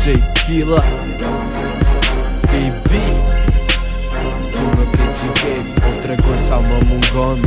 DJ Killa KB Tu në ke qiket po tregoj sa më mungon.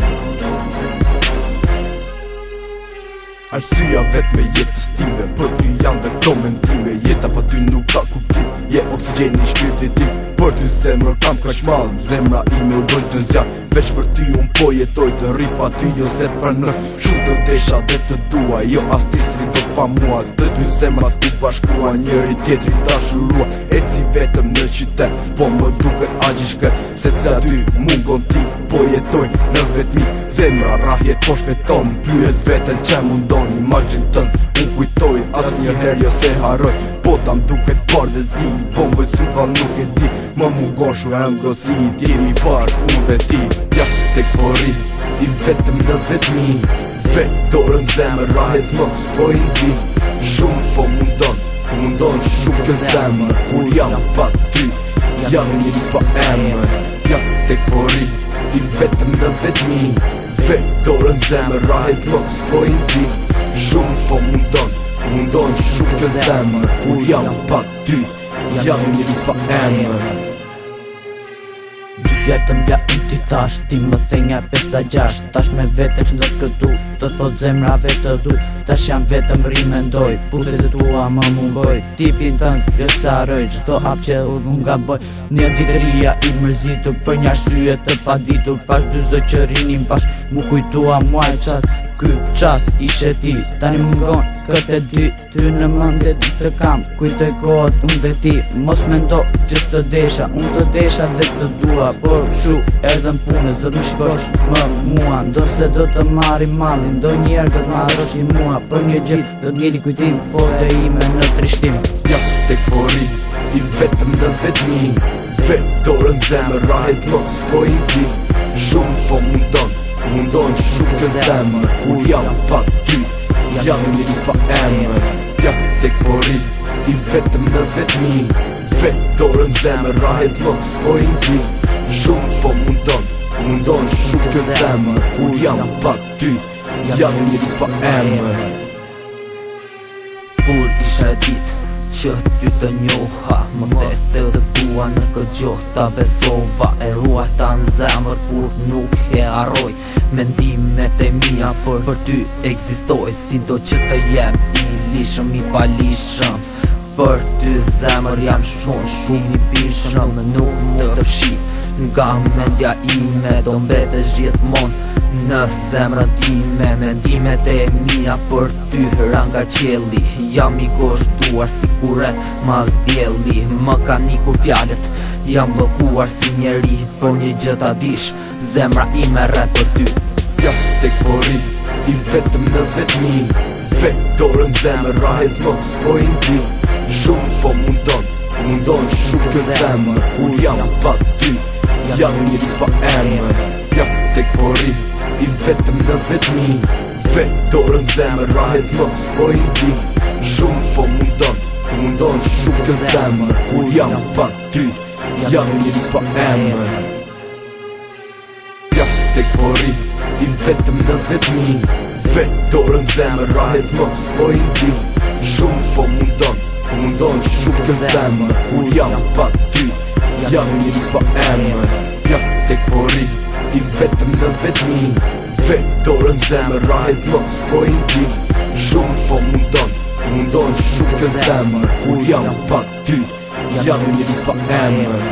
Arsyeja vet me jetës time, për ty janë dhe këto mendime. Jeta pa ty nuk ka kuptim, je oksigjeni i shpirtit tim. Për ty zemrë kam kaq madh, zemra ime u bëj të zjarr. Veç për ty unë po jetoj të rri pa ty jo se pranoj. Shumë të desha dhe të dua, jo as ti si do pa mua. Të dy zemra ti bashkua, njëri tjetrin dashurua. Eci vetëm në qytet, po më duket aq i shkret, sepse aty mungon ti, po jetoj në vetmi. Zemra rrahjet po shpejton, pyes veten që mundon. Imazhin tënd unë kujtoj, asnjëherë jo se harroj. Po ta m'duket bardhëzi, po më syva nuk e di. Më mungon shërëngosi, t'jemi par unë dhe ti. Ja tek po rri, ti vetëm në vetmi. Vetorën zemër rahet mos po i ndi. Shumë po mundon shumë kë zemër. Kur jam pa ty, jam një pa emër. Ja tek po rri, ti vetëm në vetmi. Vetorën zemër rahet mos po i ndi. Shumë po mundon shumë kë zemër. Kur jam pa ty, jam një pa emër. Dysjer të mbja ti thash, ti më thenja 5-6. Tash me vete që ndër këtu, të thot zemra vetë du. Tash jam vetëm ri mendoj, puset e tua më mungoj. Tipin tënd gësaroj, qdo hap që unë nga boj. Një ditëria i mërzitur, për një arsye të paditur. Pas 20 që rinim pash, mu kujtua muaj qatë. Ky qas ishe ti, tani mungon këtë e di. Ty në mëndet të kam, kujtoj kohët unë dhe ti. Mos mendo që të desha, unë të desha dhe të dua. Por shu erdhen punës, do të shkosh më mua. Ndo se do të marri malin, do njerë do të marrosh i mua. Për një gjithë do t'gjeli kujtim, fote ime në trishtim. Ja tek po rri, ti vetëm në vetmi. Vetorën zemër rahet mos po i ndi. Shumë po mundon shumë kë zemër. Kur jam pa ty, jam një pa emër. Ja tek po rri, ti vetëm në vetmi. Vetorën zemër rahet mos po i ndi. Shumë po mundon shumë kë zemër. Kur jam pa ty, jam një pa emër. Kur isha dit që ty të njoha, më vete të tua në këtë gjohë ta besova. E ruajta në zemër kur nuk e harroj. Mendimet e mia për ty ekzistoj. Si do që të jem i lishëm i palishëm. Për ty zemër jam shumë i bishëm. Nuk më të shi nga mendja ime, do mbetesh gjithmonë në zemrën time. Mendimet e mia për ty ranga qelli. Jam i gozhduar si kure mas djeli. Më kanë ikur fjalët, jam bllokuar si njeri. Por një gjë ta dish, zemra ime rret për ty. Ja tek po rri, ti vetëm në vetmi. Vetorën zemër rahet mos po i ndi. Shumë po mundon shumë kë zemër. Kur jam pa ty, jam një pa emër. Ja tek po rri, ti vetëm në vetmi. Vetorën zemër rahet mos po i ndi. Shumë po mundon shumë kë zemër. Kur jam pa ty, jam një pa emër. Ja tek po rri, ti vetëm në vetmi. Vetorën zemër rahet mos po i ndi. Shumë po mundon shumë kë zemër. Kur jam pa ty, jam një pa emër. Ja tek po rri, ti vetëm në vetmi. Vetorën zemër rahet mos po i ndi. Shumë po mundon shumë kë zemër. Kur jam pa ty, jam një pa emër.